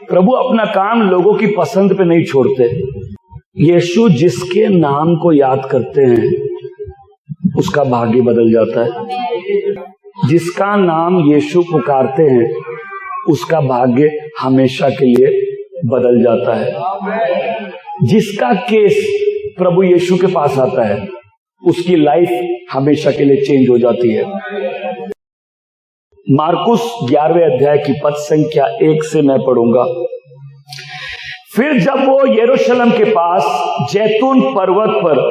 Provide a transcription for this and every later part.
प्रभु अपना काम लोगों की पसंद पे नहीं छोड़ते। यीशु जिसके नाम को याद करते हैं उसका भाग्य बदल जाता है। जिसका नाम यीशु पुकारते हैं उसका भाग्य हमेशा के लिए बदल जाता है। जिसका केस प्रभु यीशु के पास आता है उसकी लाइफ हमेशा के लिए चेंज हो जाती है। मार्कुस 11वें अध्याय की पद संख्या 1 से मैं पढ़ूंगा। फिर जब वो यरूशलेम के पास जैतून पर्वत पर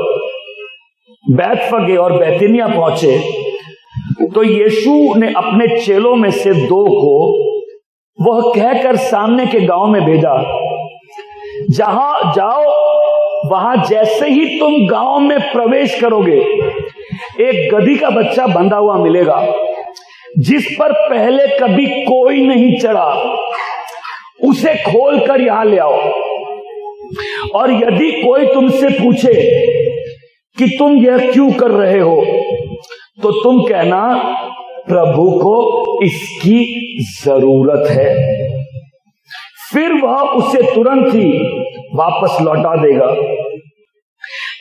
बैतफगे और बैतनिया पहुंचे तो यीशु ने अपने चेलों में से 2 को वह कहकर सामने के गांव में भेजा, जहां जाओ वहां जैसे ही तुम गांव में प्रवेश करोगे एक गधी का बच्चा बंधा हुआ मिलेगा जिस पर पहले कभी कोई नहीं चढ़ा, उसे खोलकर यहां ले आओ। और यदि कोई तुमसे पूछे कि तुम यह क्यों कर रहे हो तो तुम कहना प्रभु को इसकी जरूरत है, फिर वह उसे तुरंत ही वापस लौटा देगा।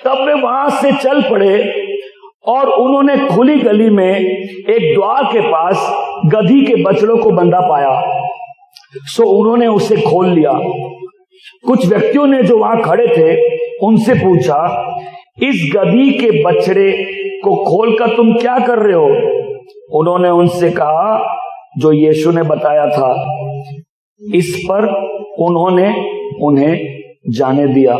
तब वे वहां से चल पड़े और उन्होंने खुली गली में एक द्वार के पास गधी के बछड़ों को बंधा पाया, सो उन्होंने उसे खोल लिया। कुछ व्यक्तियों ने जो वहां खड़े थे उनसे पूछा, इस गधी के बछड़े को खोलकर तुम क्या कर रहे हो? उन्होंने उनसे कहा जो यीशु ने बताया था। इस पर उन्होंने उन्हें जाने दिया।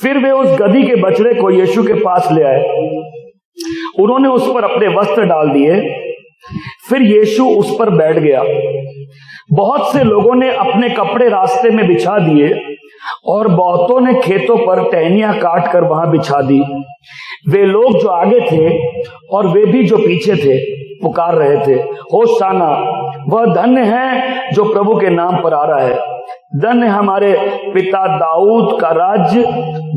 फिर वे उस गधी के बछड़े को यीशु के पास ले आए। उन्होंने उस पर अपने वस्त्र डाल दिए। फिर यीशु उस पर बैठ गया। बहुत से लोगों ने अपने कपड़े रास्ते में बिछा दिए और बहुतों ने खेतों पर टहनियां काट कर वहां बिछा दी। वे लोग जो आगे थे और वे भी जो पीछे थे पुकार रहे थे, होशाना, वह धन्य है जो प्रभु के नाम पर आ रहा है। धन्य हमारे पिता दाऊद का राज्य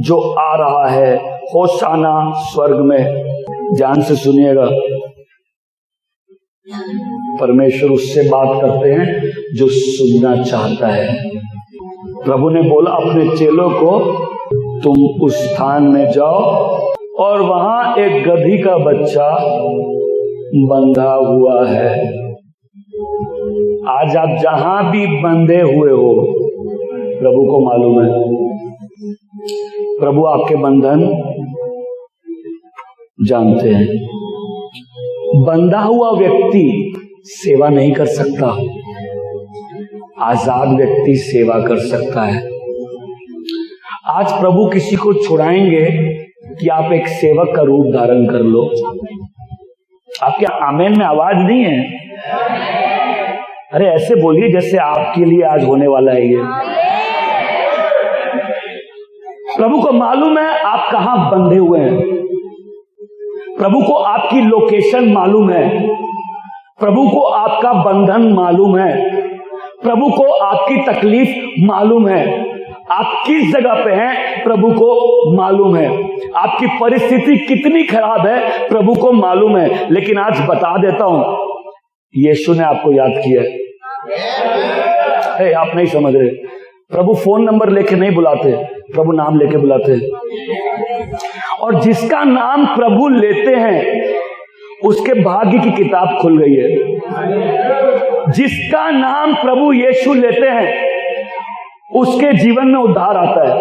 जो आ रहा है। होशाना स्वर्ग में। ध्यान से सुनिएगा, परमेश्वर उससे बात करते हैं जो सुनना चाहता है। प्रभु ने बोला अपने चेलों को, तुम उस स्थान में जाओ और वहां एक गधी का बच्चा बंधा हुआ है। आज आप जहां भी बंधे हुए हो प्रभु को मालूम है। प्रभु आपके बंधन जानते हैं। बंधा हुआ व्यक्ति सेवा नहीं कर सकता, आजाद व्यक्ति सेवा कर सकता है। आज प्रभु किसी को छुड़ाएंगे कि आप एक सेवक का रूप धारण कर लो। आपके आमेन में आवाज नहीं है? अरे ऐसे बोलिए जैसे आपके लिए आज होने वाला है ये। प्रभु को मालूम है आप कहां बंधे हुए हैं। प्रभु को आपकी लोकेशन मालूम है। प्रभु को आपका बंधन मालूम है। प्रभु को आपकी तकलीफ मालूम है। आप किस जगह पे हैं प्रभु को मालूम है। आपकी परिस्थिति कितनी खराब है प्रभु को मालूम है। लेकिन आज बता देता हूं, यीशु ने आपको याद किया है। आप नहीं समझ रहे। प्रभु फोन नंबर लेके नहीं बुलाते, प्रभु नाम लेके बुलाते हैं। और जिसका नाम प्रभु लेते हैं उसके भाग्य की किताब खुल गई है। जिसका नाम प्रभु यीशु लेते हैं उसके जीवन में उद्धार आता है।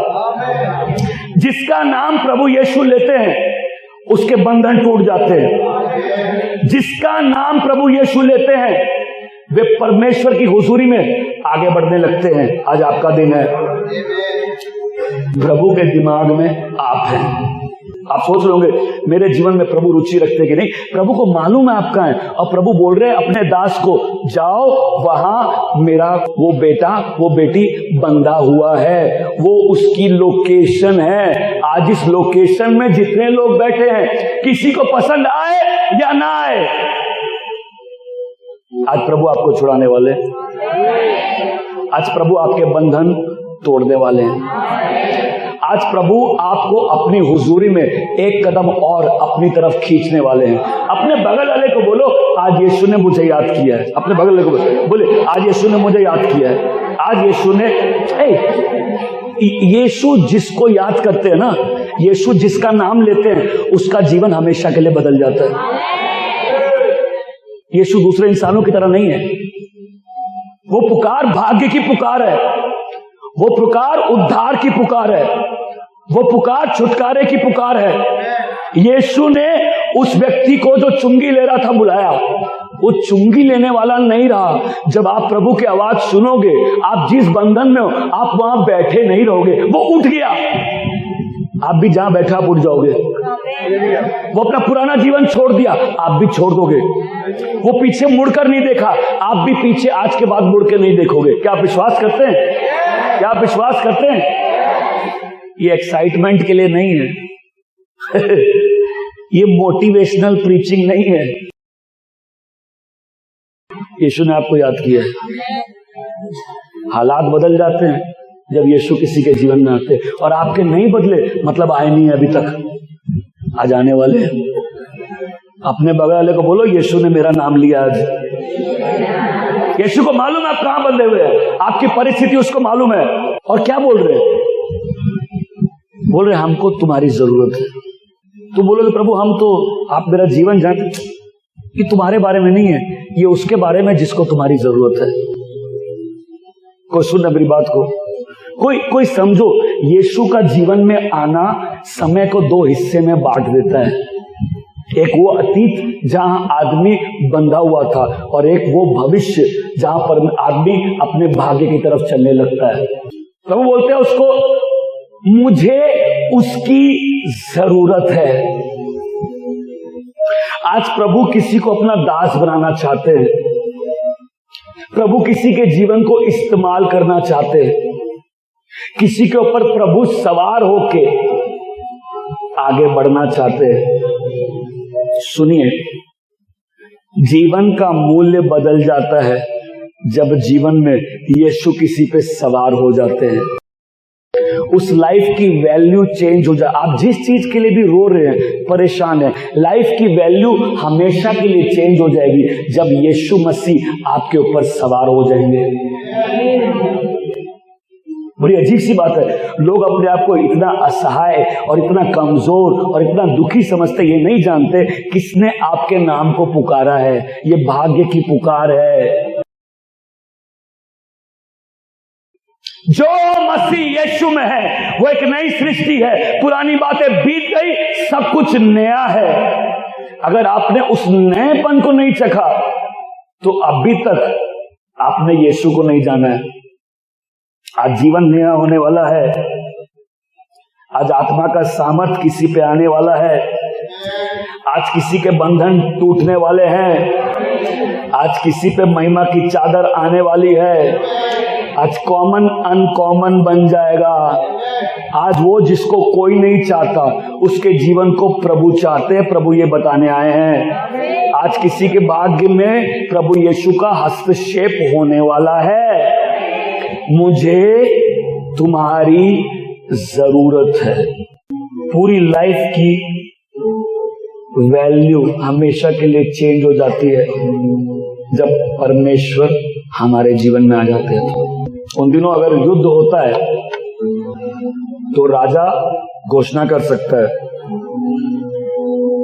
जिसका नाम प्रभु यीशु लेते हैं उसके बंधन टूट जाते हैं। जिसका नाम प्रभु यीशु लेते हैं वे परमेश्वर की हुजूरी में आगे बढ़ने लगते हैं। आज आपका दिन है। प्रभु के दिमाग में आप हैं। आप सोच रहे होंगे मेरे जीवन में प्रभु रुचि रखते कि नहीं। प्रभु को मालूम है आपका है। और प्रभु बोल रहे हैं अपने दास को, जाओ वहां मेरा वो बेटा वो बेटी बंधा हुआ है। वो उसकी लोकेशन है। आज इस लोकेशन में जितने लोग बैठे हैं किसी को पसंद आए या ना आए, आज प्रभु आपको छुड़ाने वाले। आज प्रभु आपके बंधन तोड़ने वाले हैं। आज प्रभु आपको अपनी हुजूरी में एक कदम और अपनी तरफ खींचने वाले हैं। अपने बगल वाले को बोलो, आज यीशु ने मुझे याद किया है। अपने बगल वाले को बोले, आज यीशु ने मुझे याद किया है। आज यीशु ने, यीशु जिसको याद करते हैं ना, यीशु जिसका नाम लेते हैं, उसका जीवन हमेशा के लिए बदल जाता है। यीशु दूसरे इंसानों की तरह नहीं है। वो पुकार भाग्य की पुकार है, वो पुकार उद्धार की पुकार है, वो पुकार छुटकारे की पुकार है। यीशु ने उस व्यक्ति को जो चुंगी ले रहा था बुलाया, वो चुंगी लेने वाला नहीं रहा। जब आप प्रभु की आवाज सुनोगे, आप जिस बंधन में हो, आप वहां बैठे नहीं रहोगे, वो उठ गया। आप भी जहां बैठा आप उठ जाओगे। वो अपना पुराना जीवन छोड़ दिया, आप भी छोड़ दोगे। वो पीछे मुड़कर नहीं देखा, आप भी पीछे आज के बाद मुड़ के नहीं देखोगे। क्या आप विश्वास करते हैं? क्या आप विश्वास करते हैं? ये एक्साइटमेंट के लिए नहीं है ये मोटिवेशनल प्रीचिंग नहीं है। यीशु ने आपको याद किया है। हालात बदल जाते हैं जब यीशु किसी के जीवन में आते, और आपके नहीं बदले मतलब आए नहीं अभी तक, आ जाने वाले हैं। अपने बगल वाले को बोलो, यीशु ने मेरा नाम लिया आज। यीशु को मालूम है आप कहां बंधे हुए हैं, आपकी परिस्थिति उसको मालूम है। और क्या बोल रहे हैं? बोल रहे हमको तुम्हारी जरूरत है। तुम बोलोगे प्रभु हम तो, आप मेरा जीवन जानते, ये तुम्हारे बारे में नहीं है, ये उसके बारे में जिसको तुम्हारी जरूरत है। कोई सुन मेरी बात को, कोई समझो, यीशु का जीवन में आना समय को दो हिस्से में बांट देता है। एक वो अतीत जहां आदमी बंधा हुआ था, और एक वो भविष्य जहां पर आदमी अपने भाग्य की तरफ चलने लगता है। तो वो बोलते हैं उसको, मुझे उसकी जरूरत है। आज प्रभु किसी को अपना दास बनाना चाहते हैं, प्रभु किसी के जीवन को इस्तेमाल करना चाहते हैं, किसी के ऊपर प्रभु सवार होके आगे बढ़ना चाहते हैं। सुनिए, जीवन का मूल्य बदल जाता है जब जीवन में यीशु किसी पे सवार हो जाते हैं। उस लाइफ की वैल्यू चेंज हो जाए। आप जिस चीज के लिए भी रो रहे हैं, परेशान है, लाइफ की वैल्यू हमेशा के लिए चेंज हो जाएगी जब यीशु मसीह आपके ऊपर सवार हो जाएंगे। बड़ी अजीब सी बात है, लोग अपने आप को इतना असहाय और इतना कमजोर और इतना दुखी समझते, ये नहीं जानते किसने आपके नाम को पुकारा है। ये भाग्य की पुकार है। जो मसीह यीशु में है वो एक नई सृष्टि है, पुरानी बातें बीत गई, सब कुछ नया है। अगर आपने उस नएपन को नहीं चखा तो अभी तक आपने यीशु को नहीं जाना है। आज जीवन नया होने वाला है, आज आत्मा का सामर्थ किसी पे आने वाला है, आज किसी के बंधन टूटने वाले हैं, आज किसी पे महिमा की चादर आने वाली है, आज कॉमन अनकॉमन बन जाएगा। आज वो जिसको कोई नहीं चाहता उसके जीवन को प्रभु चाहते हैं, प्रभु ये बताने आए हैं। आज किसी के भाग्य में प्रभु यीशु का हस्तक्षेप होने वाला है। मुझे तुम्हारी जरूरत है। पूरी लाइफ की वैल्यू हमेशा के लिए चेंज हो जाती है जब परमेश्वर हमारे जीवन में आ जाते हैं। उन दिनों अगर युद्ध होता है तो राजा घोषणा कर सकता है,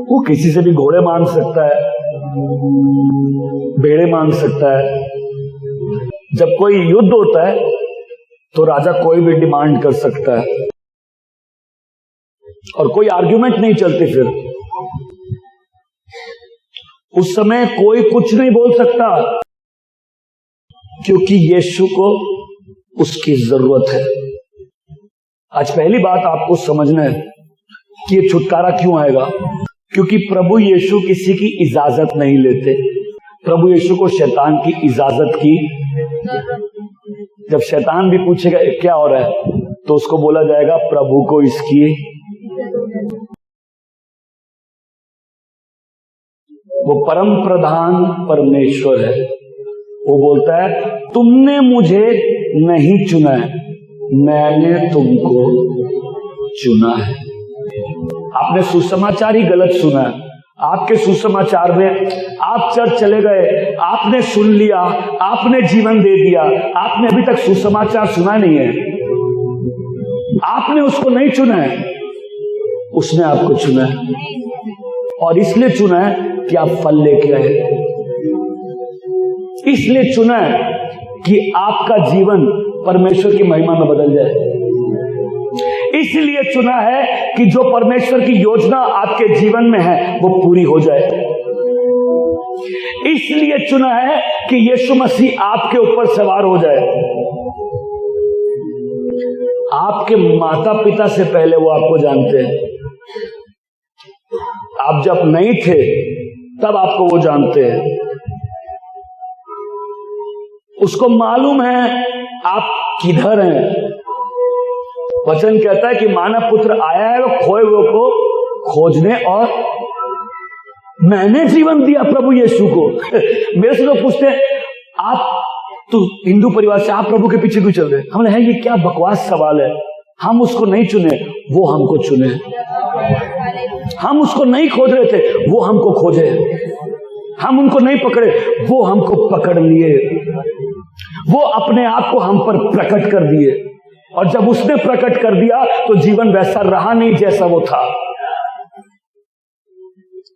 वो किसी से भी घोड़े मांग सकता है, भेड़े मांग सकता है। जब कोई युद्ध होता है तो राजा कोई भी डिमांड कर सकता है और कोई आर्ग्यूमेंट नहीं चलती। फिर उस समय कोई कुछ नहीं बोल सकता क्योंकि यीशु को उसकी जरूरत है। आज पहली बात आपको समझना है कि ये छुटकारा क्यों आएगा, क्योंकि प्रभु यीशु किसी की इजाजत नहीं लेते। प्रभु यीशु को शैतान की इजाजत की। जब शैतान भी पूछेगा क्या हो रहा है तो उसको बोला जाएगा प्रभु को इसकी। वो परम प्रधान परमेश्वर है। वो बोलता है तुमने मुझे नहीं चुना है, मैंने तुमको चुना है। आपने सुसमाचार ही गलत सुना है। आपके सुसमाचार में आप चर्च चले गए, आपने सुन लिया, आपने जीवन दे दिया, आपने अभी तक सुसमाचार सुना नहीं है। आपने उसको नहीं चुना है, उसने आपको चुना है, और इसलिए चुना है कि आप फल लेके आए, इसलिए चुना है कि आपका जीवन परमेश्वर की महिमा में बदल जाए, इसलिए चुना है कि जो परमेश्वर की योजना आपके जीवन में है वो पूरी हो जाए, इसलिए चुना है कि यीशु मसीह आपके ऊपर सवार हो जाए। आपके माता पिता से पहले वो आपको जानते हैं। आप जब नहीं थे तब आपको वो जानते हैं। उसको मालूम है आप किधर हैं। वचन कहता है कि मानव पुत्र आया है वो खोए हुए को खोजने, और मैंने जीवन दिया प्रभु यीशु को। मेरे से लोग पूछते हैं आप तो हिंदू परिवार से, आप प्रभु के पीछे क्यों चल रहे? हमने है ये क्या बकवास सवाल है। हम उसको नहीं चुने, वो हमको चुने। हम उसको नहीं खोज रहे थे, वो हमको खोजे। हम उनको नहीं पकड़े, वो हमको पकड़ लिए। वो अपने आप को हम पर प्रकट कर दिए, और जब उसने प्रकट कर दिया तो जीवन वैसा रहा नहीं जैसा वो था।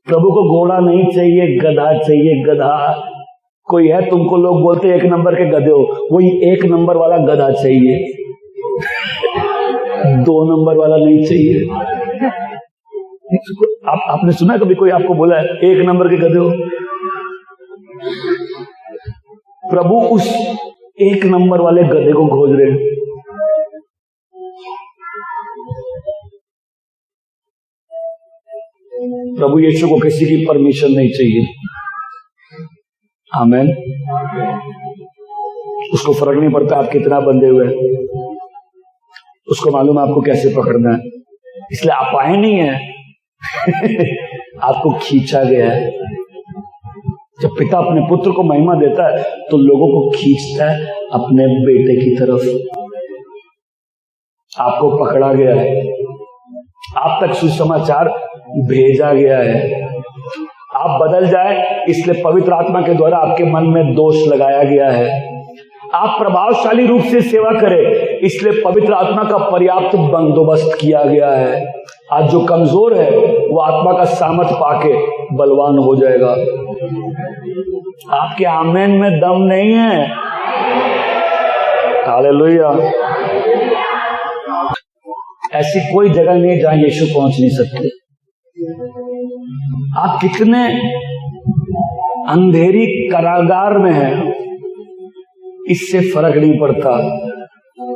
प्रभु को घोड़ा नहीं चाहिए, गधा चाहिए। गधा कोई है, तुमको लोग बोलते हैं 1 नंबर के गधे हो, वही 1 नंबर वाला गधा चाहिए, 2 नंबर वाला नहीं चाहिए। आपने सुना कभी कोई आपको बोला है 1 नंबर के गधे हो? प्रभु उस 1 नंबर वाले गधे को खोज रहे हैं। प्रभु यीशु को किसी की परमिशन नहीं चाहिए। आमेन। उसको फर्क नहीं पड़ता आप कितना बंधे हुए हैं, उसको मालूम है आपको कैसे पकड़ना है, इसलिए आप आए नहीं है। आपको खींचा गया है। जब पिता अपने पुत्र को महिमा देता है तो लोगों को खींचता है अपने बेटे की तरफ। आपको पकड़ा गया है, आप तक सुसमाचार भेजा गया है। आप बदल जाए इसलिए पवित्र आत्मा के द्वारा आपके मन में दोष लगाया गया है। आप प्रभावशाली रूप से सेवा करें इसलिए पवित्र आत्मा का पर्याप्त बंदोबस्त किया गया है। आज जो कमजोर है वो आत्मा का सामर्थ पाके बलवान हो जाएगा। आपके आमेन में दम नहीं है। हालेलुया। ऐसी कोई जगह नहीं जहां यीशु पहुंच नहीं सकते। आप कितने अंधेरी कारागार में हैं, इससे फर्क नहीं पड़ता।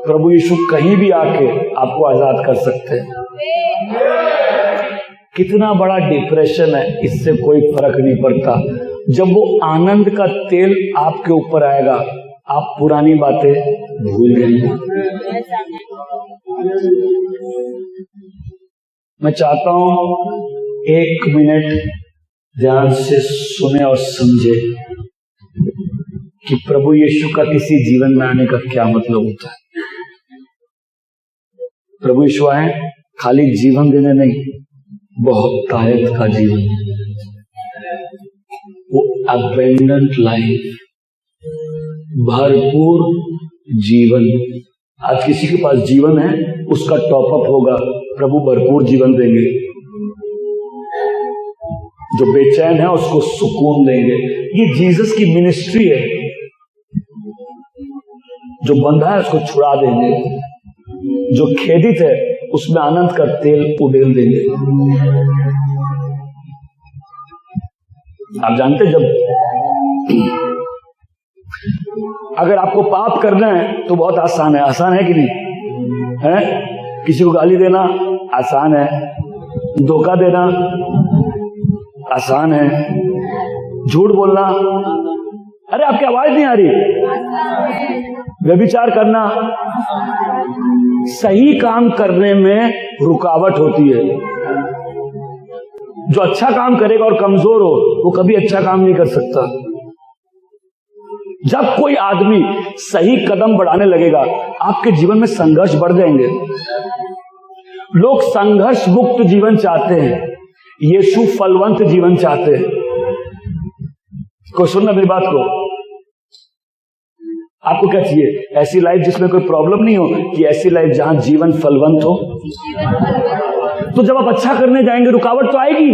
प्रभु यीशु कहीं भी आके आपको आजाद कर सकते हैं। कितना बड़ा डिप्रेशन है, इससे कोई फर्क नहीं पड़ता। जब वो आनंद का तेल आपके ऊपर आएगा आप पुरानी बातें भूल जाएंगे। मैं चाहता हूं 1 मिनट ध्यान से सुने और समझे कि प्रभु यीशु का किसी जीवन में आने का क्या मतलब होता है। प्रभु यीशु आए खाली जीवन देने नहीं, बहुत तायत का जीवन, वो अबेंडेंट लाइफ, भरपूर जीवन। आज किसी के पास जीवन है, उसका टॉपअप होगा, प्रभु भरपूर जीवन देंगे। जो बेचैन है उसको सुकून देंगे। ये जीसस की मिनिस्ट्री है। जो बंधा है उसको छुड़ा देंगे, जो खेदित है उसमें आनंद का तेल उड़ेल देंगे। आप जानते जब अगर आपको पाप करना है तो बहुत आसान है। आसान है कि नहीं है? किसी को गाली देना आसान है, धोखा देना आसान है, झूठ बोलना, अरे आपकी आवाज नहीं आ रही, व्यभिचार करना, सही काम करने में रुकावट होती है। जो अच्छा काम करेगा और कमजोर हो वो कभी अच्छा काम नहीं कर सकता। जब कोई आदमी सही कदम बढ़ाने लगेगा आपके जीवन में संघर्ष बढ़ जाएंगे। लोग संघर्ष मुक्त जीवन चाहते हैं, यीशु फलवंत जीवन चाहते हैं। कोई सुनना मेरी बात को? आपको क्या चाहिए? ऐसी लाइफ जिसमें कोई प्रॉब्लम नहीं हो, कि ऐसी लाइफ जहां जीवन फलवंत हो? तो जब आप अच्छा करने जाएंगे रुकावट तो आएगी।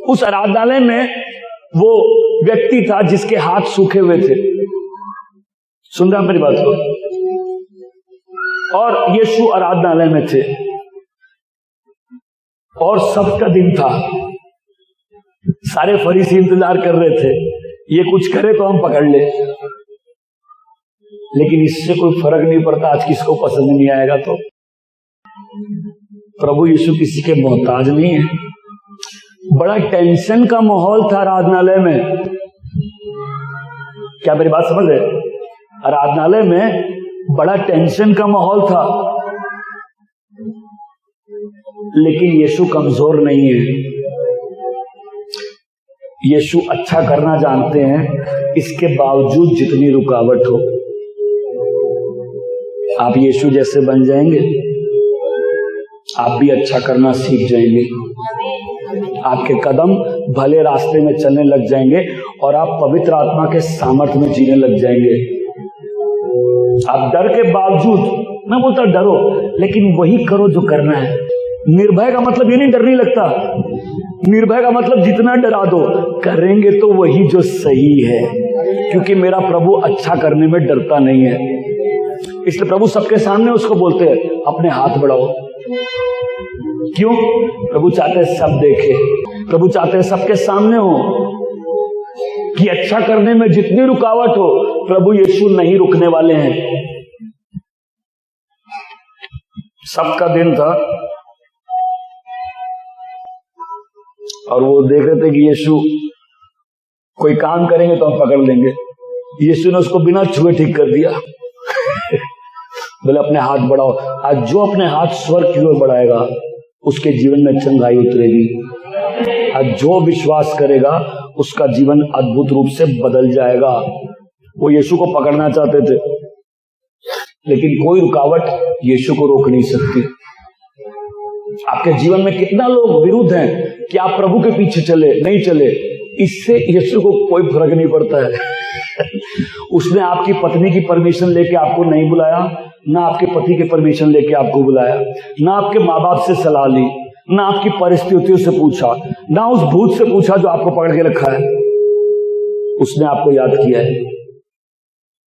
उस आराधनालय में वो व्यक्ति था जिसके हाथ सूखे हुए थे, सुन रहे हैं मेरी बात को? और यीशु आराधनालय में थे और सबका दिन था, सारे फरीसी इंतजार कर रहे थे, ये कुछ करे तो हम पकड़ ले। लेकिन इससे कोई फर्क नहीं पड़ता आज किसको पसंद नहीं आएगा। तो प्रभु यीशु किसी के मोहताज नहीं है। बड़ा टेंशन का माहौल था आराधनालय में। क्या मेरी बात समझ रहे? आराधनालय में बड़ा टेंशन का माहौल था, लेकिन यीशु कमजोर नहीं है। यीशु अच्छा करना जानते हैं, इसके बावजूद जितनी रुकावट हो, आप यीशु जैसे बन जाएंगे, आप भी अच्छा करना सीख जाएंगे। आपके कदम भले रास्ते में चलने लग जाएंगे और आप पवित्र आत्मा के सामर्थ्य में जीने लग जाएंगे। आप डर के बावजूद, मैं बोलता डरो, लेकिन वही करो जो करना है। निर्भय का मतलब ये नहीं डर नहीं लगता, निर्भय का मतलब जितना डरा दो, करेंगे तो वही जो सही है, क्योंकि मेरा प्रभु अच्छा करने में डरता नहीं है। इसलिए प्रभु सबके सामने उसको बोलते हैं अपने हाथ बढ़ाओ। क्यों? प्रभु चाहते हैं सब देखे, प्रभु चाहते हैं सबके सामने हो, कि अच्छा करने में जितनी रुकावट हो, प्रभु यीशु नहीं रुकने वाले हैं। सबका दिन था और वो देख रहे थे कि यीशु कोई काम करेंगे तो हम पकड़ लेंगे। यीशु ने उसको बिना छुए ठीक कर दिया। बोले अपने हाथ बढ़ाओ। आज जो अपने हाथ स्वर्ग की ओर बढ़ाएगा उसके जीवन में चंगाई उतरेगी। आज जो विश्वास करेगा उसका जीवन अद्भुत रूप से बदल जाएगा। वो यीशु को पकड़ना चाहते थे, लेकिन कोई रुकावट यीशु को रोक नहीं सकती। आपके जीवन में कितना लोग विरुद्ध हैं कि आप प्रभु के पीछे चले नहीं चले, इससे यीशु को कोई फर्क नहीं पड़ता है। उसने आपकी पत्नी की परमिशन लेके आपको नहीं बुलाया, ना आपके पति की परमिशन लेके आपको बुलाया, ना आपके माँ बाप से सलाह ली, ना आपकी परिस्थितियों से पूछा, ना उस भूत से पूछा जो आपको पकड़ के रखा है। उसने आपको याद किया है।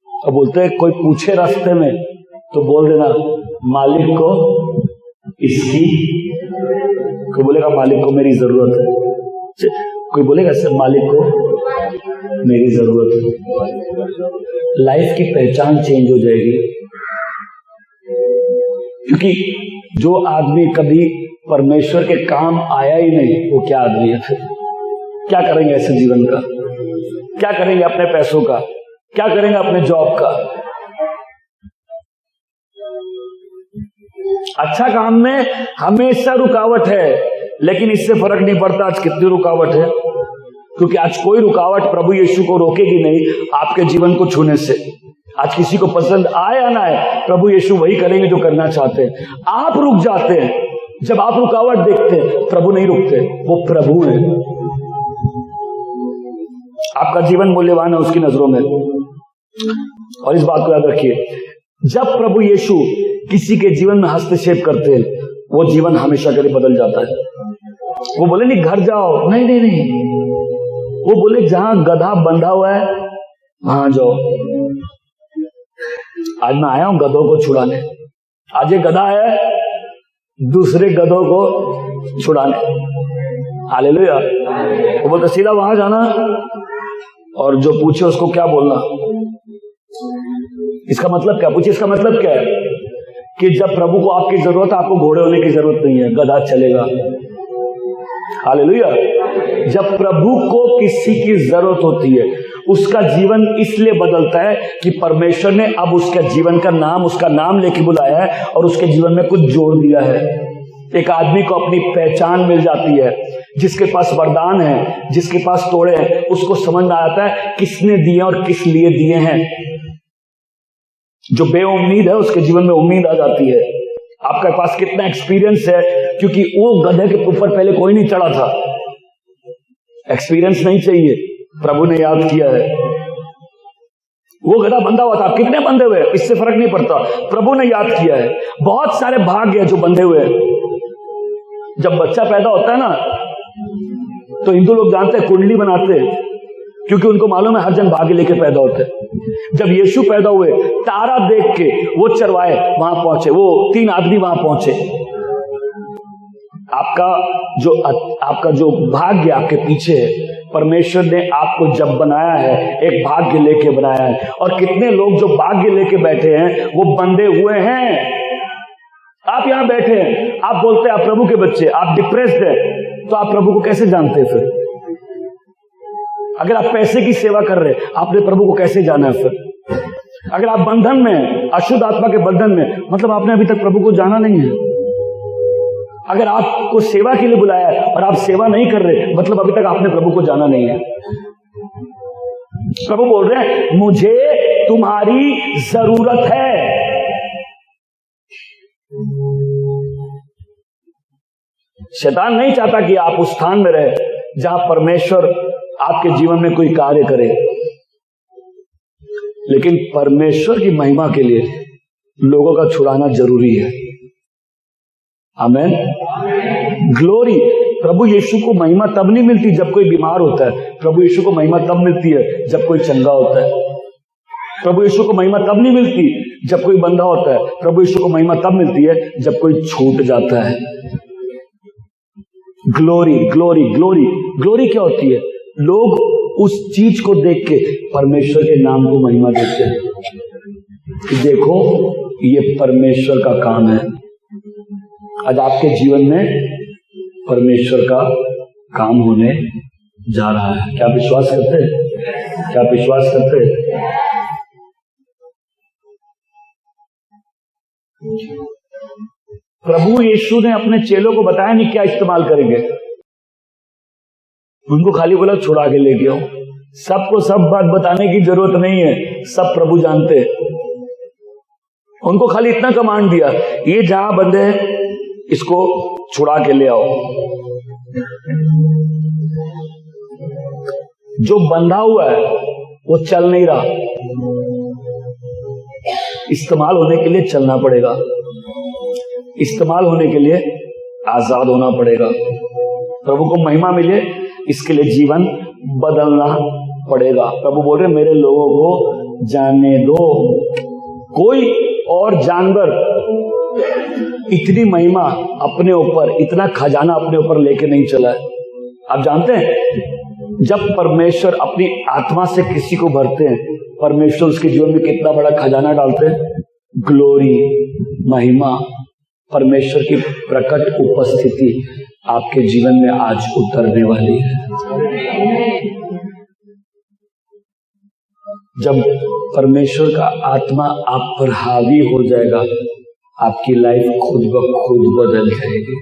अब बोलते हैं कोई पूछे रास्ते में तो बोल देना मालिक को इसकी, कोई बोलेगा मालिक को मेरी जरूरत है, कोई बोलेगा सर मालिक को मेरी जरूरत है। लाइफ की पहचान चेंज हो जाएगी, क्योंकि जो आदमी कभी परमेश्वर के काम आया ही नहीं, वो क्या आदमी है? फिर क्या करेंगे ऐसे जीवन का? क्या करेंगे अपने पैसों का? क्या करेंगे अपने जॉब का? अच्छा काम में हमेशा रुकावट है, लेकिन इससे फर्क नहीं पड़ता आज कितनी रुकावट है, क्योंकि आज कोई रुकावट प्रभु यीशु को रोकेगी नहीं आपके जीवन को छूने से। आज किसी को पसंद आए या ना आए, प्रभु यीशु वही करेंगे जो करना चाहते हैं। आप रुक जाते हैं जब आप रुकावट देखते हैं, प्रभु नहीं रुकते, वो प्रभु है। आपका जीवन मूल्यवान है उसकी नजरों में, और इस बात को याद रखिए, जब प्रभु यीशु किसी के जीवन में हस्तक्षेप करते हैं, वो जीवन हमेशा के लिए बदल जाता है। वो बोले नहीं घर जाओ, नहीं नहीं नहीं, वो बोले जहां गधा बंधा हुआ है वहां जाओ। आज मैं आया हूं गधों को छुड़ाने। आज ये गधा है दूसरे गधों को छुड़ाने। हालेलुया। वो बोलते सीधा वहां जाना और जो पूछे उसको क्या बोलना। इसका मतलब क्या? पूछिए इसका मतलब क्या है? कि जब प्रभु को आपकी जरूरत है, आपको घोड़े होने की जरूरत नहीं है, गधा चलेगा। हालेलुया। जब प्रभु को किसी की जरूरत होती है, उसका जीवन इसलिए बदलता है कि परमेश्वर ने अब उसके जीवन का नाम, उसका नाम लेके बुलाया है और उसके जीवन में कुछ जोड़ दिया है। एक आदमी को अपनी पहचान मिल जाती है। जिसके पास वरदान है, जिसके पास तोड़े हैं, उसको समझ में आता है किसने दिए और किस लिए दिए हैं। जो बेउम्मीद है उसके जीवन में उम्मीद आ जाती है। आपके पास कितना एक्सपीरियंस है, क्योंकि वो गधे के ऊपर पहले कोई नहीं चढ़ा था। एक्सपीरियंस नहीं चाहिए, प्रभु ने याद किया है। वो गधा बंधा हुआ था, कितने बंधे हुए इससे फर्क नहीं पड़ता, प्रभु ने याद किया है। बहुत सारे भाग्य है जो बंधे हुए हैं। जब बच्चा पैदा होता है ना, तो हिंदू लोग जानते हैं कुंडली बनाते हैं, क्योंकि उनको मालूम है हर जन भाग्य लेके पैदा होते हैं। जब यीशु पैदा हुए, तारा देख के वो चरवाए वहां पहुंचे, वो 3 आदमी वहां पहुंचे। आपका जो भाग्य आपके पीछे है, परमेश्वर ने आपको जब बनाया है एक भाग्य लेके बनाया है। और कितने लोग जो भाग्य लेके बैठे हैं वो बंधे हुए हैं। आप यहां बैठे हैं, आप बोलते हैं आप प्रभु के बच्चे, आप डिप्रेस्ड हैं, तो आप प्रभु को कैसे जानते हैं फिर? अगर आप पैसे की सेवा कर रहे हैं, आपने प्रभु को कैसे जाना है फिर? अगर आप बंधन में, अशुद्ध आत्मा के बंधन में, मतलब आपने अभी तक प्रभु को जाना नहीं है। अगर आपको सेवा के लिए बुलाया है और आप सेवा नहीं कर रहे, मतलब अभी तक आपने प्रभु को जाना नहीं है। प्रभु बोल रहे हैं मुझे तुम्हारी जरूरत है। शैतान नहीं चाहता कि आप उस स्थान में रहे जहां परमेश्वर आपके जीवन में कोई कार्य करे, लेकिन परमेश्वर की महिमा के लिए लोगों का छुड़ाना जरूरी है। आमेन, ग्लोरी। प्रभु यीशु को महिमा तब नहीं मिलती जब कोई बीमार होता है, प्रभु यीशु को महिमा तब मिलती है जब कोई चंगा होता है। प्रभु यीशु को महिमा तब नहीं मिलती जब कोई बंधा होता है, प्रभु यीशु को महिमा तब मिलती है जब कोई छूट जाता है। Glory, glory, glory. ग्लोरी क्या होती है? लोग उस चीज को देख के परमेश्वर के नाम को महिमा देते हैं कि देखो ये परमेश्वर का काम है। आज आपके जीवन में परमेश्वर का काम होने जा रहा है। क्या विश्वास करते हैं? क्या विश्वास करते हैं? प्रभु यीशु ने अपने चेलों को बताया नहीं क्या इस्तेमाल करेंगे। उनको खाली बोला छुड़ा के लेके आओ। सबको सब बात बताने की जरूरत नहीं है, सब प्रभु जानते हैं। उनको खाली इतना कमांड दिया, ये जहां बंधे हैं इसको छुड़ा के ले आओ। जो बंधा हुआ है वो चल नहीं रहा, इस्तेमाल होने के लिए चलना पड़ेगा, इस्तेमाल होने के लिए आजाद होना पड़ेगा। प्रभु को महिमा मिले इसके लिए जीवन बदलना पड़ेगा। प्रभु बोल रहे मेरे लोगों को जाने दो। कोई और जानवर इतनी महिमा अपने ऊपर, इतना खजाना अपने ऊपर लेके नहीं चला है। आप जानते हैं जब परमेश्वर अपनी आत्मा से किसी को भरते हैं, परमेश्वर उसके जीवन में कितना बड़ा खजाना डालते हैं। ग्लोरी, महिमा, परमेश्वर की प्रकट उपस्थिति आपके जीवन में आज उतरने वाली है। जब परमेश्वर का आत्मा आप पर हावी हो जाएगा, आपकी लाइफ खुद ब खुद बदल जाएगी,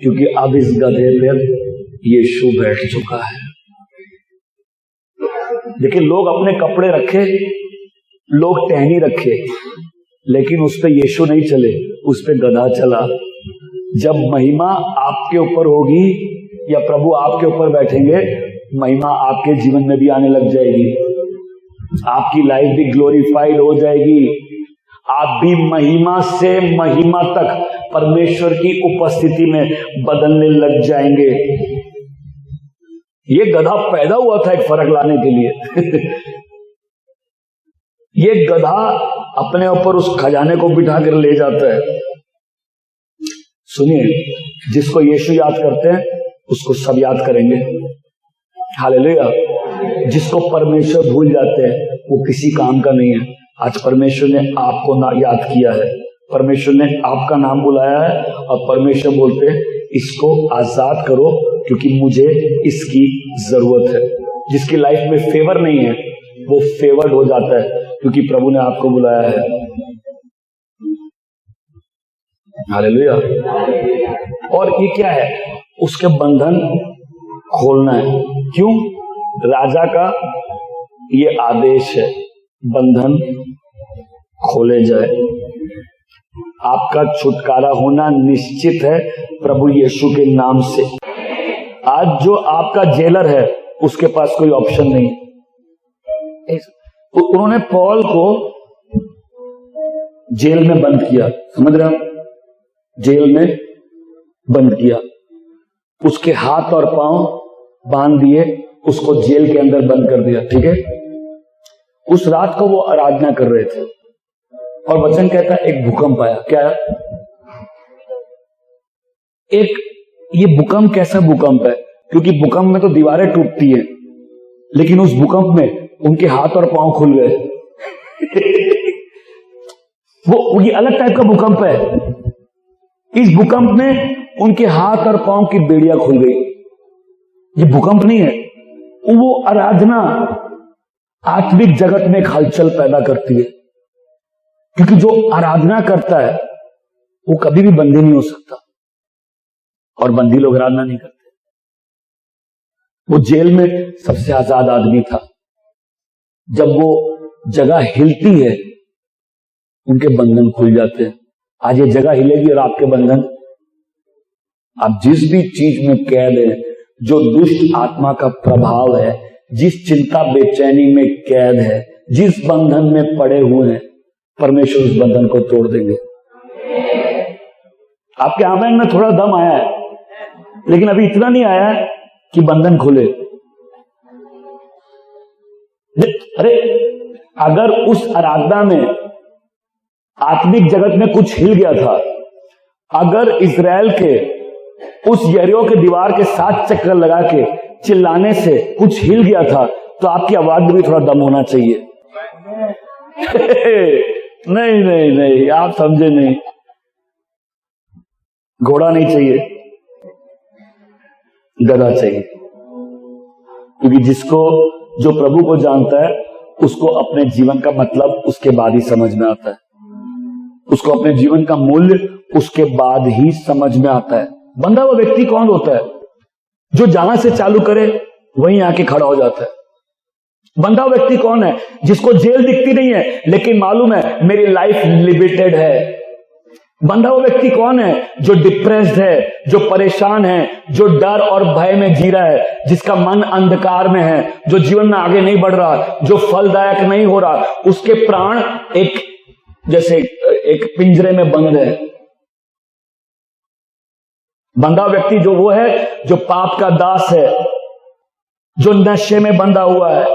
क्योंकि अब इस गधे पर यीशु बैठ चुका है। लेकिन लोग अपने कपड़े रखे, लोग टहनी रखे, लेकिन उस पे यीशु नहीं चले, उस पे गधा चला। जब महिमा आपके ऊपर होगी या प्रभु आपके ऊपर बैठेंगे, महिमा आपके जीवन में भी आने लग जाएगी, आपकी लाइफ भी ग्लोरीफाइड हो जाएगी। आप भी महिमा से महिमा तक परमेश्वर की उपस्थिति में बदलने लग जाएंगे। ये गधा पैदा हुआ था एक फर्क लाने के लिए। ये गधा अपने ऊपर उस खजाने को बिठा कर ले जाता है। सुनिए, जिसको यीशु याद करते हैं उसको सब याद करेंगे। हालेलुया। जिसको परमेश्वर भूल जाते हैं वो किसी काम का नहीं है। आज परमेश्वर ने आपको ना याद किया है, परमेश्वर ने आपका नाम बुलाया है, और परमेश्वर बोलते हैं इसको आजाद करो क्योंकि मुझे इसकी जरूरत है। जिसकी लाइफ में फेवर नहीं है वो फेवर्ड हो जाता है क्योंकि प्रभु ने आपको बुलाया है। हालेलुया। और ये क्या है? उसके बंधन खोलना है। क्यों? राजा का ये आदेश है, बंधन खोले जाए। आपका छुटकारा होना निश्चित है प्रभु यीशु के नाम से। आज जो आपका जेलर है उसके पास कोई ऑप्शन नहीं। उन्होंने पॉल को जेल में बंद किया, समझ रहे हो, जेल में बंद किया, उसके हाथ और पांव बांध दिए, उसको जेल के अंदर बंद कर दिया, ठीक है। उस रात को वो आराधना कर रहे थे और वचन कहता है एक भूकंप आया। क्या है? एक ये भूकंप कैसा भूकंप है? क्योंकि भूकंप में तो दीवारें टूटती हैं, लेकिन उस भूकंप में उनके हाथ और पांव खुल गए। वो ये अलग टाइप का भूकंप है। इस भूकंप में उनके हाथ और पांव की बेड़ियां खुल गई। ये भूकंप नहीं है, वो आराधना आत्मिक जगत में एक हलचल पैदा करती है। क्योंकि जो आराधना करता है वो कभी भी बंदी नहीं हो सकता, और बंदी लोग आराधना नहीं करते। वो जेल में सबसे आजाद आदमी था। जब वो जगह हिलती है उनके बंधन खुल जाते हैं। आज ये जगह हिलेगी और आपके बंधन, आप जिस भी चीज में कैद है, जो दुष्ट आत्मा का प्रभाव है, जिस चिंता बेचैनी में कैद है, जिस बंधन में पड़े हुए हैं, परमेश्वर उस बंधन को तोड़ देंगे। आपके आमेन में थोड़ा दम आया है, लेकिन अभी इतना नहीं आया कि बंधन खुले। अरे अगर उस आराधना में आत्मिक जगत में कुछ हिल गया था, अगर इजराइल के उस यरीहो के दीवार के 7 चक्कर लगा के चिल्लाने से कुछ हिल गया था, तो आपकी आवाज में भी थोड़ा दम होना चाहिए। नहीं नहीं नहीं, आप समझे नहीं। घोड़ा नहीं चाहिए, गधा चाहिए। क्योंकि जो प्रभु को जानता है उसको अपने जीवन का मतलब उसके बाद ही समझ में आता है, उसको अपने जीवन का मूल्य उसके बाद ही समझ में आता है। बंधा हुआ व्यक्ति कौन होता है? जो जहां से चालू करे वहीं आके खड़ा हो जाता है। बंधा हुआ व्यक्ति कौन है? जिसको जेल दिखती नहीं है लेकिन मालूम है मेरी लाइफ लिमिटेड है। बंधा हुआ व्यक्ति कौन है? जो डिप्रेस्ड है, जो परेशान है, जो डर और भय में जी रहा है, जिसका मन अंधकार में है, जो जीवन में आगे नहीं बढ़ रहा, जो फलदायक नहीं हो रहा, उसके प्राण एक जैसे एक पिंजरे में बंद है। बंधा व्यक्ति जो वो है जो पाप का दास है, जो नशे में बंधा हुआ है,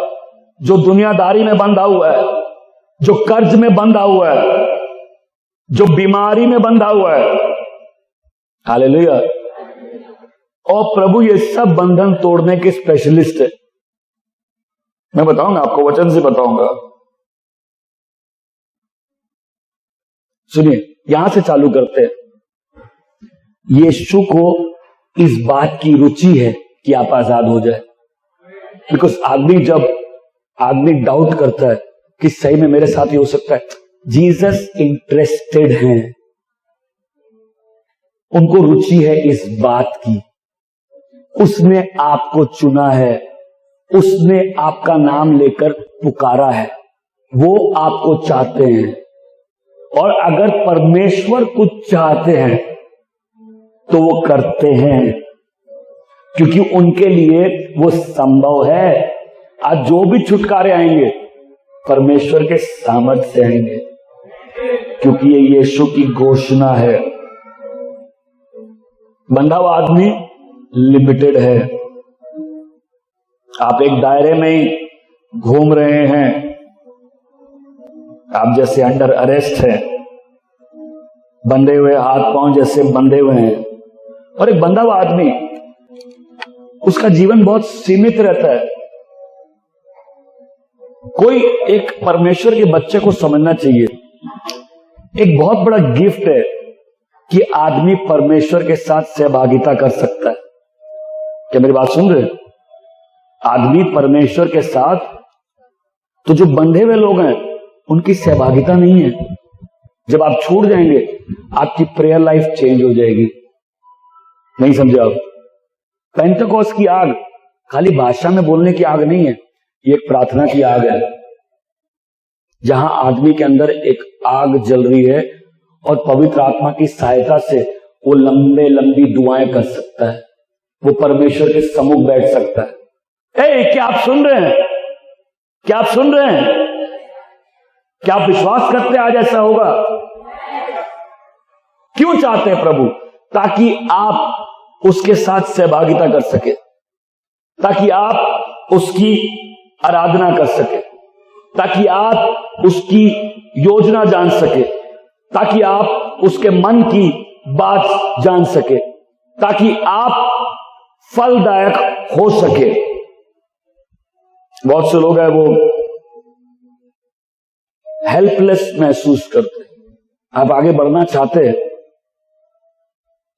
जो दुनियादारी में बंधा हुआ है, जो कर्ज में बंधा हुआ है, जो बीमारी में बंधा हुआ है। हालेलुया। और प्रभु ये सब बंधन तोड़ने के स्पेशलिस्ट है। मैं बताऊंगा आपको, वचन से बताऊंगा। सुनिए, यहां से चालू करते हैं। यीशु को इस बात की रुचि है कि आप आजाद हो जाए। बिकॉज आदमी डाउट करता है कि सही में मेरे साथ ही हो सकता है। जीसस इंटरेस्टेड हैं, उनको रुचि है इस बात की। उसने आपको चुना है, उसने आपका नाम लेकर पुकारा है, वो आपको चाहते हैं। और अगर परमेश्वर कुछ चाहते हैं तो वो करते हैं, क्योंकि उनके लिए वो संभव है। आज जो भी छुटकारे आएंगे परमेश्वर के सामर्थ्य से आएंगे, क्योंकि ये यीशु की घोषणा है। बंधा हुआ आदमी लिमिटेड है। आप एक दायरे में ही घूम रहे हैं, आप जैसे अंडर अरेस्ट है, बंधे हुए हाथ पांव जैसे बंधे हुए हैं। और एक बंधा हुआ आदमी, उसका जीवन बहुत सीमित रहता है। कोई एक परमेश्वर के बच्चे को समझना चाहिए, एक बहुत बड़ा गिफ्ट है कि आदमी परमेश्वर के साथ सहभागिता कर सकता है। क्या मेरी बात सुन रहे? आदमी परमेश्वर के साथ, तो जो बंधे हुए लोग हैं उनकी सहभागिता नहीं है। जब आप छूट जाएंगे आपकी प्रेयर लाइफ चेंज हो जाएगी। नहीं समझे आप? पेंटेकोस्ट की आग खाली भाषा में बोलने की आग नहीं है, ये एक प्रार्थना की आग है, जहां आदमी के अंदर एक आग जल रही है और पवित्र आत्मा की सहायता से वो लंबे लंबी दुआएं कर सकता है, वो परमेश्वर के सम्मुख बैठ सकता है। क्या आप सुन रहे हैं? क्या आप सुन रहे हैं? क्या आप विश्वास करते हैं आज ऐसा होगा? क्यों चाहते हैं प्रभु? ताकि आप उसके साथ सहभागिता कर सके, ताकि आप उसकी आराधना कर सके, ताकि आप उसकी योजना जान सके, ताकि आप उसके मन की बात जान सके, ताकि आप फलदायक हो सके। बहुत से लोग हैं वो हेल्पलेस महसूस करते हैं, आप आगे बढ़ना चाहते हैं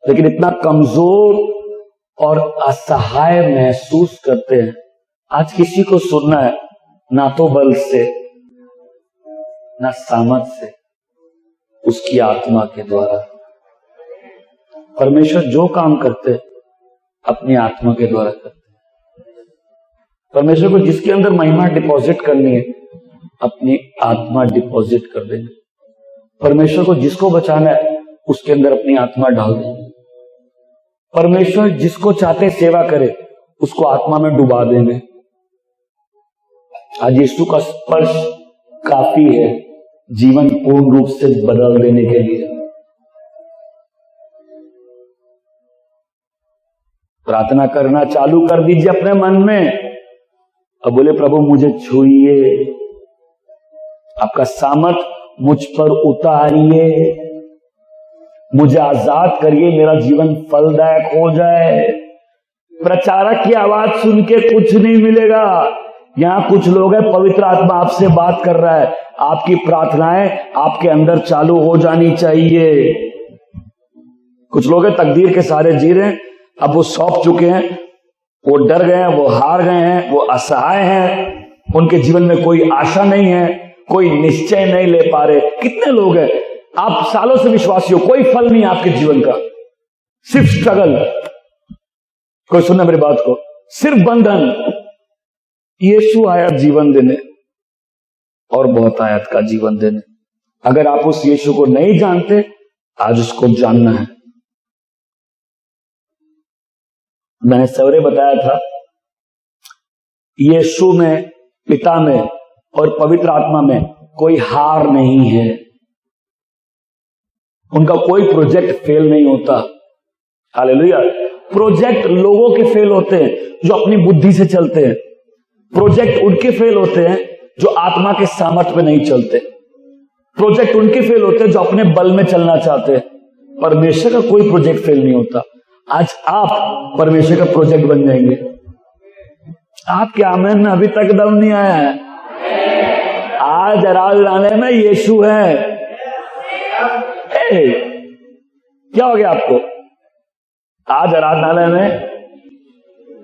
लेकिन इतना कमजोर और असहाय महसूस करते हैं। आज किसी को सुनना है, ना तो बल से ना सामर्थ से, उसकी आत्मा के द्वारा। परमेश्वर जो काम करते हैं अपनी आत्मा के द्वारा करते हैं। परमेश्वर को जिसके अंदर महिमा डिपॉजिट करनी है अपनी आत्मा डिपॉजिट कर देंगे। परमेश्वर को जिसको बचाना है उसके अंदर अपनी आत्मा डाल देंगे। परमेश्वर जिसको चाहते सेवा करे उसको आत्मा में डुबा देंगे। आज यीशु का स्पर्श काफी है जीवन पूर्ण रूप से बदल देने के लिए। प्रार्थना करना चालू कर दीजिए अपने मन में, अब बोले प्रभु मुझे छूइए, आपका सामर्थ मुझ पर उतारिए, मुझे आजाद करिए, मेरा जीवन फलदायक हो जाए। प्रचारक की आवाज सुन के कुछ नहीं मिलेगा। यहां कुछ लोग हैं, पवित्र आत्मा आपसे बात कर रहा है, आपकी प्रार्थनाएं आपके अंदर चालू हो जानी चाहिए। कुछ लोग हैं तकदीर के सहारे जी रहे हैं, अब वो सौंप चुके हैं, वो डर गए हैं, वो हार गए हैं, वो असहाय हैं, उनके जीवन में कोई आशा नहीं है, कोई निश्चय नहीं ले पा रहे। कितने लोग हैं, आप सालों से विश्वासी हो, कोई फल नहीं आपके जीवन का, सिर्फ स्ट्रगल। कोई सुनना मेरी बात को, सिर्फ बंधन। यीशु आया जीवन देने और बहुत आयत का जीवन देने। अगर आप उस यीशु को नहीं जानते, आज उसको जानना है। मैंने सवेरे बताया था, यीशु में, पिता में और पवित्र आत्मा में कोई हार नहीं है। उनका कोई प्रोजेक्ट फेल नहीं होता। हालेलुया। प्रोजेक्ट लोगों के फेल होते हैं जो अपनी बुद्धि से चलते हैं। प्रोजेक्ट उनके फेल होते हैं जो आत्मा के सामर्थ्य में नहीं चलते। प्रोजेक्ट उनके फेल होते हैं जो अपने बल में चलना चाहते हैं। परमेश्वर का कोई प्रोजेक्ट फेल नहीं होता। आज आप परमेश्वर का प्रोजेक्ट बन जाएंगे। आपके आमेन में अभी तक दम नहीं आया है। आज आराधनालय में यीशु है। क्या हो गया आपको? आज आराधनालय में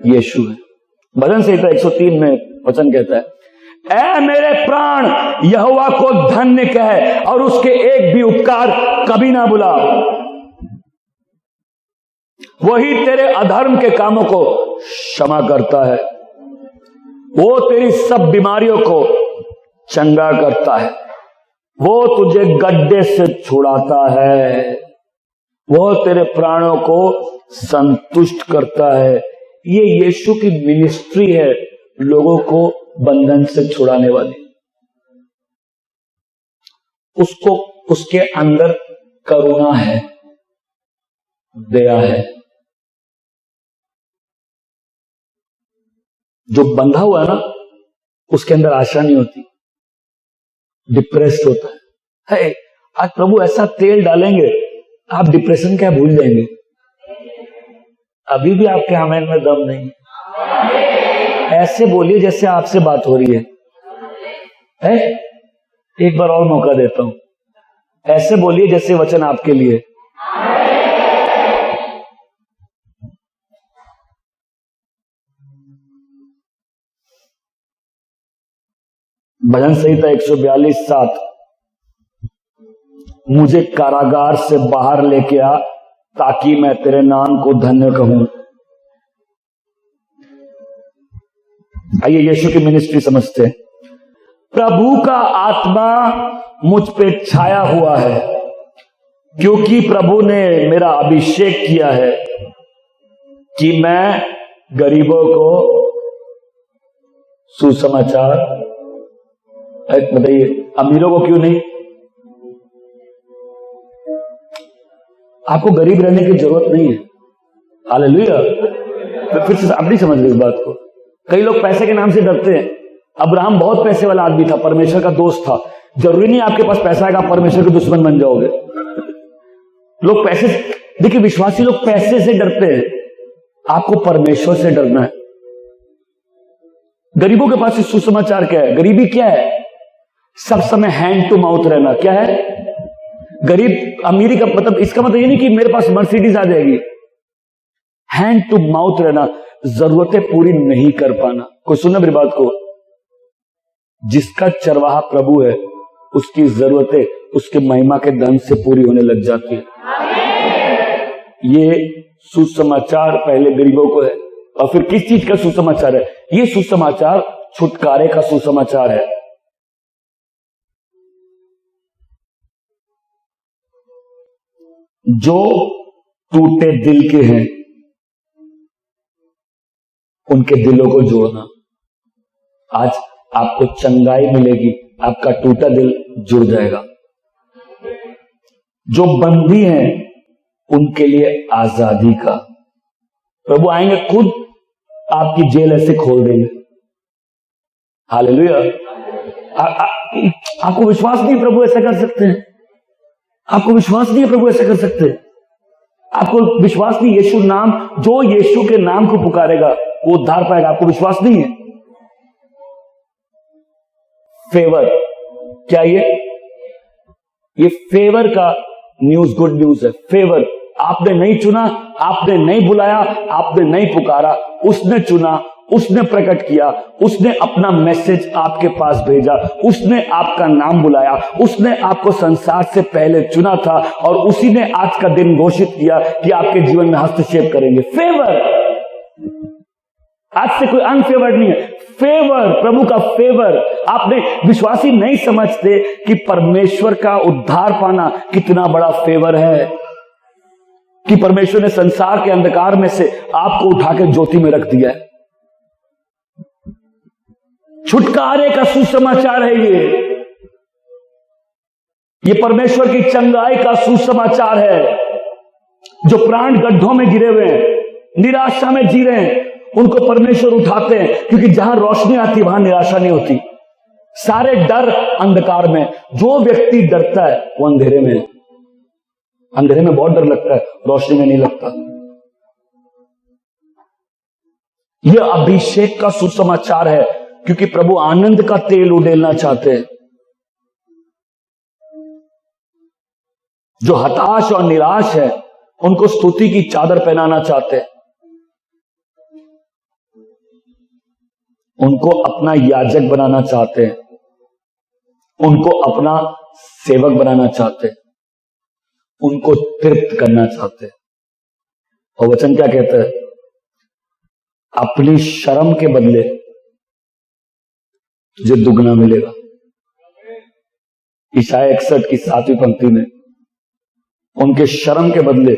यीशु है। भजन संहिता 103 में वचन कहता है, ऐ मेरे प्राण यहोवा को धन्य कह और उसके एक भी उपकार कभी ना भुला। वही तेरे अधर्म के कामों को क्षमा करता है, वो तेरी सब बीमारियों को चंगा करता है, वो तुझे गड्ढे से छुड़ाता है, वो तेरे प्राणों को संतुष्ट करता है। ये यीशु की मिनिस्ट्री है, लोगों को बंधन से छुड़ाने वाली। उसको, उसके अंदर करुणा है, दया है। जो बंधा हुआ है ना, उसके अंदर आशा नहीं होती, डिप्रेस्ड होता है। आज प्रभु ऐसा तेल डालेंगे, आप डिप्रेशन क्या भूल जाएंगे। अभी भी आपके आमेन में दम नहीं है। ऐसे बोलिए जैसे आपसे बात हो रही है? एक बार और मौका देता हूं, ऐसे बोलिए जैसे वचन आपके लिए। भजन संहिता 142:7, मुझे कारागार से बाहर लेके आ ताकि मैं तेरे नाम को धन्य कहूं। आइए यीशु की मिनिस्ट्री समझते हैं। प्रभु का आत्मा मुझ पे छाया हुआ है, क्योंकि प्रभु ने मेरा अभिषेक किया है कि मैं गरीबों को सुसमाचार, बताइए अमीरों को क्यों नहीं? आपको गरीब रहने की जरूरत नहीं है। हालेलुया। तो फिर से आप नहीं समझ रहे इस बात को। कई लोग पैसे के नाम से डरते हैं। अब्राहम बहुत पैसे वाला आदमी था, परमेश्वर का दोस्त था। जरूरी नहीं आपके पास पैसा आएगा परमेश्वर के दुश्मन बन जाओगे। लोग पैसे, देखिए विश्वासी लोग पैसे से डरते हैं, आपको परमेश्वर से डरना है। गरीबों के पास सुसमाचार क्या है? गरीबी क्या है? सब समय हैंड टू माउथ रहना। क्या है गरीब? अमीरी का मतलब, इसका मतलब ये नहीं कि मेरे पास मर्सिडीज आ जाएगी। हैंड टू माउथ रहना, जरूरतें पूरी नहीं कर पाना। कोई सुना मेरी बात को? जिसका चरवाहा प्रभु है उसकी जरूरतें उसके महिमा के धन से पूरी होने लग जाती है। ये सुसमाचार पहले गरीबों को है। और फिर किस चीज का सुसमाचार है? ये सुसमाचार छुटकारे का सुसमाचार है। जो टूटे दिल के हैं उनके दिलों को जोड़ना। आज आपको चंगाई मिलेगी, आपका टूटा दिल जुड़ जाएगा। जो बंदी हैं उनके लिए आजादी का, प्रभु आएंगे खुद आपकी जेल ऐसे खोल देंगे। हालेलुया। आपको विश्वास नहीं प्रभु ऐसा कर सकते हैं? आपको विश्वास नहीं है प्रभु ऐसा कर सकते हैं? आपको विश्वास नहीं? यीशु नाम, जो यीशु के नाम को पुकारेगा वो उद्धार पाएगा। आपको विश्वास नहीं है? फेवर क्या? ये फेवर का न्यूज गुड न्यूज है। फेवर, आपने नहीं चुना, आपने नहीं बुलाया, आपने नहीं पुकारा, उसने चुना, उसने प्रकट किया, उसने अपना मैसेज आपके पास भेजा, उसने आपका नाम बुलाया, उसने आपको संसार से पहले चुना था और उसी ने आज का दिन घोषित किया कि आपके जीवन में हस्तक्षेप करेंगे। फेवर, आज से कोई अनफेवर्ड नहीं है। फेवर, प्रभु का फेवर। आपने विश्वासी नहीं समझते कि परमेश्वर का उद्धार पाना कितना बड़ा फेवर है, कि परमेश्वर ने संसार के अंधकार में से आपको उठा के ज्योति में रख दिया है। छुटकारे का सुसमाचार है ये परमेश्वर की चंगाई का सुसमाचार है। जो प्राण गड्ढों में गिरे हुए हैं, निराशा में जी रहे हैं, उनको परमेश्वर उठाते हैं, क्योंकि जहां रोशनी आती है वहां निराशा नहीं होती। सारे डर अंधकार में, जो व्यक्ति डरता है वो अंधेरे में है। अंधेरे में बहुत डर लगता है, रोशनी में नहीं लगता। यह अभिषेक का सुसमाचार है, क्योंकि प्रभु आनंद का तेल उड़ेलना चाहते हैं। जो हताश और निराश है उनको स्तुति की चादर पहनाना चाहते हैं। उनको अपना याजक बनाना चाहते हैं, उनको अपना सेवक बनाना चाहते हैं, उनको तृप्त करना चाहते हैं। और वचन क्या कहता है? अपनी शर्म के बदले तुझे दुगना मिलेगा। इशाया 61 की 7वीं पंक्ति में, उनके शर्म के बदले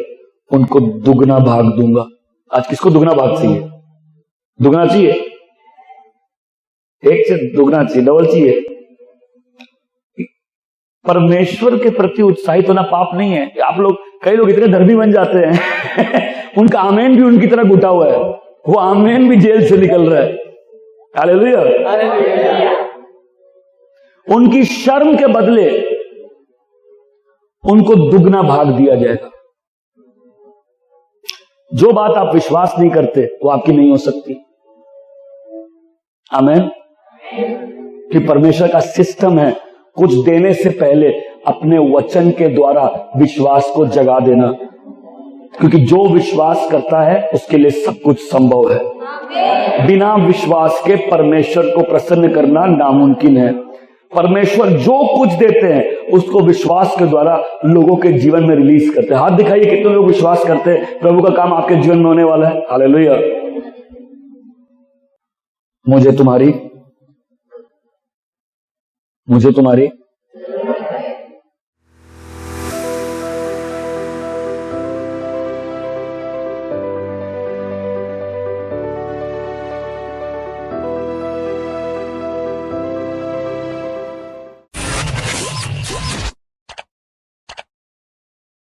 उनको दुगना भाग दूंगा। आज किसको दुगना भाग चाहिए? दुगना चाहिए? एक से दुगना चाहिए, डबल चाहिए। परमेश्वर के प्रति उत्साहित होना पाप नहीं है। आप लोग, कई लोग इतने धर्मी बन जाते हैं उनका आमेन भी उनकी तरह घुटा हुआ है, वो आमेन भी जेल से निकल रहा है। हालेलुया। उनकी शर्म के बदले उनको दुगना भाग दिया जाएगा। जो बात आप विश्वास नहीं करते वो आपकी नहीं हो सकती। आमीन। कि परमेश्वर का सिस्टम है कुछ देने से पहले अपने वचन के द्वारा विश्वास को जगा देना, क्योंकि जो विश्वास करता है उसके लिए सब कुछ संभव है। बिना विश्वास के परमेश्वर को प्रसन्न करना नामुमकिन है। परमेश्वर जो कुछ देते हैं उसको विश्वास के द्वारा लोगों के जीवन में रिलीज करते हैं। हाथ दिखाइए कितने लोग विश्वास करते हैं प्रभु का काम आपके जीवन में होने वाला है। हालेलुया। मुझे तुम्हारी